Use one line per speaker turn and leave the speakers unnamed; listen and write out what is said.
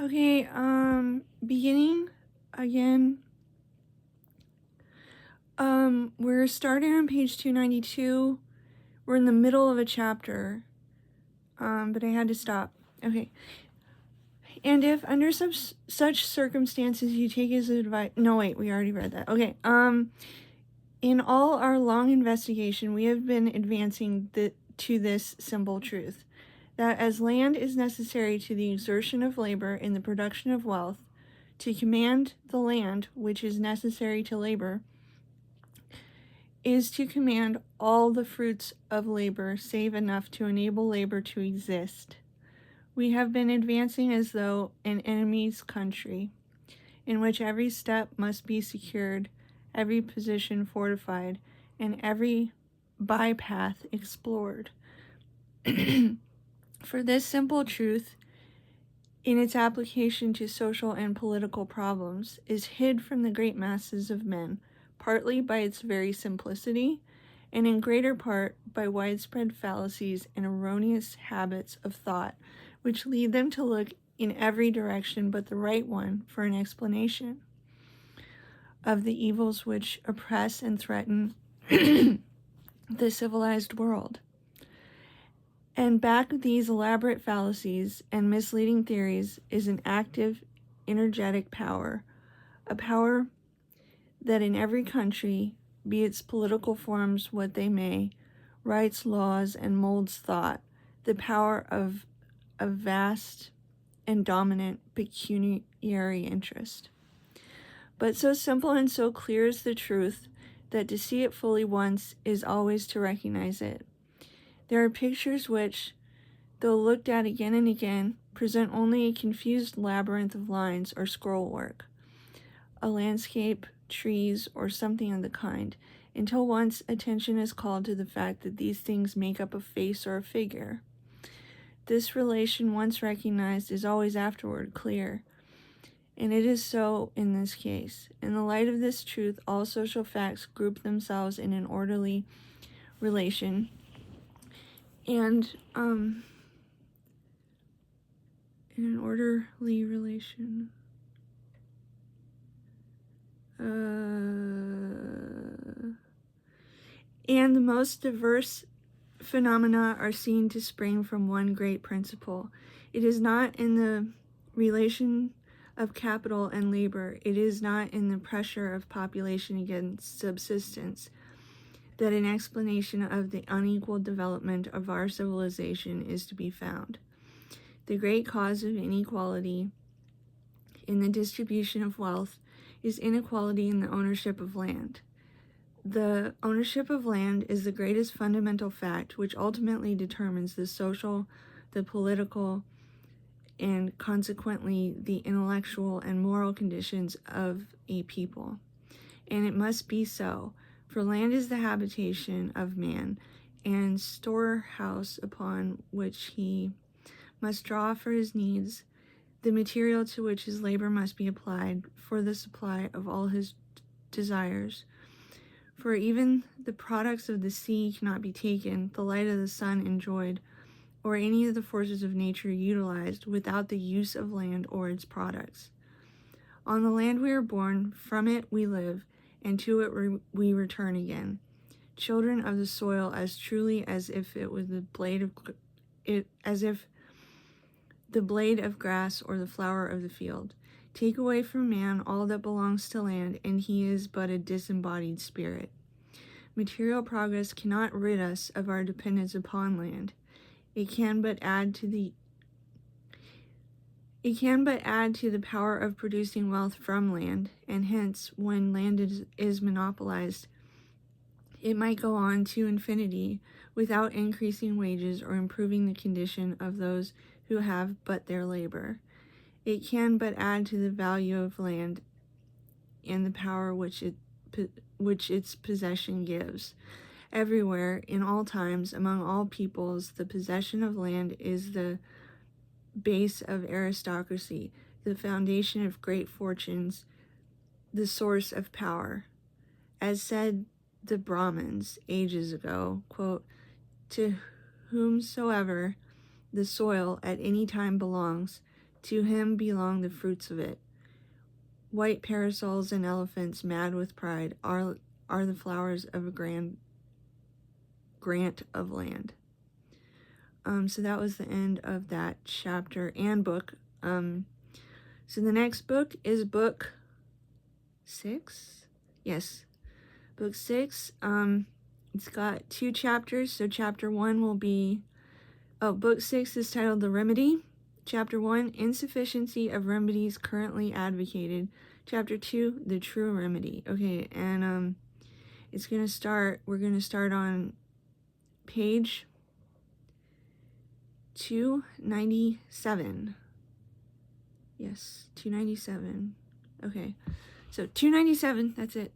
Okay, beginning again. We're starting on page 292. We're in the middle of a chapter, but I had to stop. Okay. And if under such circumstances you take his advice. No, wait, we already read that. Okay. In all our long investigation, we have been advancing to this simple truth that as land is necessary to the exertion of labor in the production of wealth, to command the land which is necessary to labor is to command all the fruits of labor save enough to enable labor to exist. We have been advancing as though an enemy's country, in which every step must be secured, every position fortified, and every bypath explored. For this simple truth, in its application to social and political problems, is hid from the great masses of men, partly by its very simplicity, and in greater part by widespread fallacies and erroneous habits of thought, which lead them to look in every direction but the right one for an explanation of the evils which oppress and threaten the civilized world. And back of these elaborate fallacies and misleading theories is an active, energetic power, a power that in every country, be its political forms what they may, writes laws and molds thought, the power of a vast and dominant pecuniary interest. But so simple and so clear is the truth that to see it fully once is always to recognize it. There are pictures which, though looked at again and again, present only a confused labyrinth of lines or scroll work, a landscape, trees, or something of the kind, until once attention is called to the fact that these things make up a face or a figure. This relation, once recognized, is always afterward clear, and it is so in this case. In the light of this truth, all social facts group themselves in an orderly relation, and in an orderly relation. And the most diverse phenomena are seen to spring from one great principle. It is not in the relation of capital and labor, it is not in the pressure of population against subsistence, that an explanation of the unequal development of our civilization is to be found. The great cause of inequality in the distribution of wealth is inequality in the ownership of land. The ownership of land is the greatest fundamental fact which ultimately determines the social, the political, and consequently the intellectual and moral conditions of a people. And it must be so, for land is the habitation of man and storehouse upon which he must draw for his needs the material to which his labor must be applied for the supply of all his desires. For even the products of the sea cannot be taken, the light of the sun enjoyed, or any of the forces of nature utilized without the use of land or its products. On the land we are born, from it we live, and to it we return again, children of the soil as truly as if it was the blade of grass or the flower of the field. Take away from man all that belongs to land, and he is but a disembodied spirit. Material progress cannot rid us of our dependence upon land. It can but add to the power of producing wealth from land, and hence, when land is monopolized, it might go on to infinity without increasing wages or improving the condition of those who have but their labor. It can but add to the value of land and the power which its possession gives. Everywhere, in all times, among all peoples, the possession of land is the base of aristocracy, the foundation of great fortunes, the source of power. As said the Brahmins ages ago, quote, "To whomsoever the soil at any time belongs, To him belong the fruits of it. White parasols and elephants mad with pride are the flowers of a grant of land. So that was the end of that chapter and book. So the next book is book 6. Yes, book 6. It's got 2 chapters. So chapter 1 will be, book 6 is titled The Remedy. Chapter 1, Insufficiency of Remedies Currently Advocated. Chapter 2, The True Remedy. Okay, and we're gonna start on page 297. Yes, 297. Okay, so 297, that's it.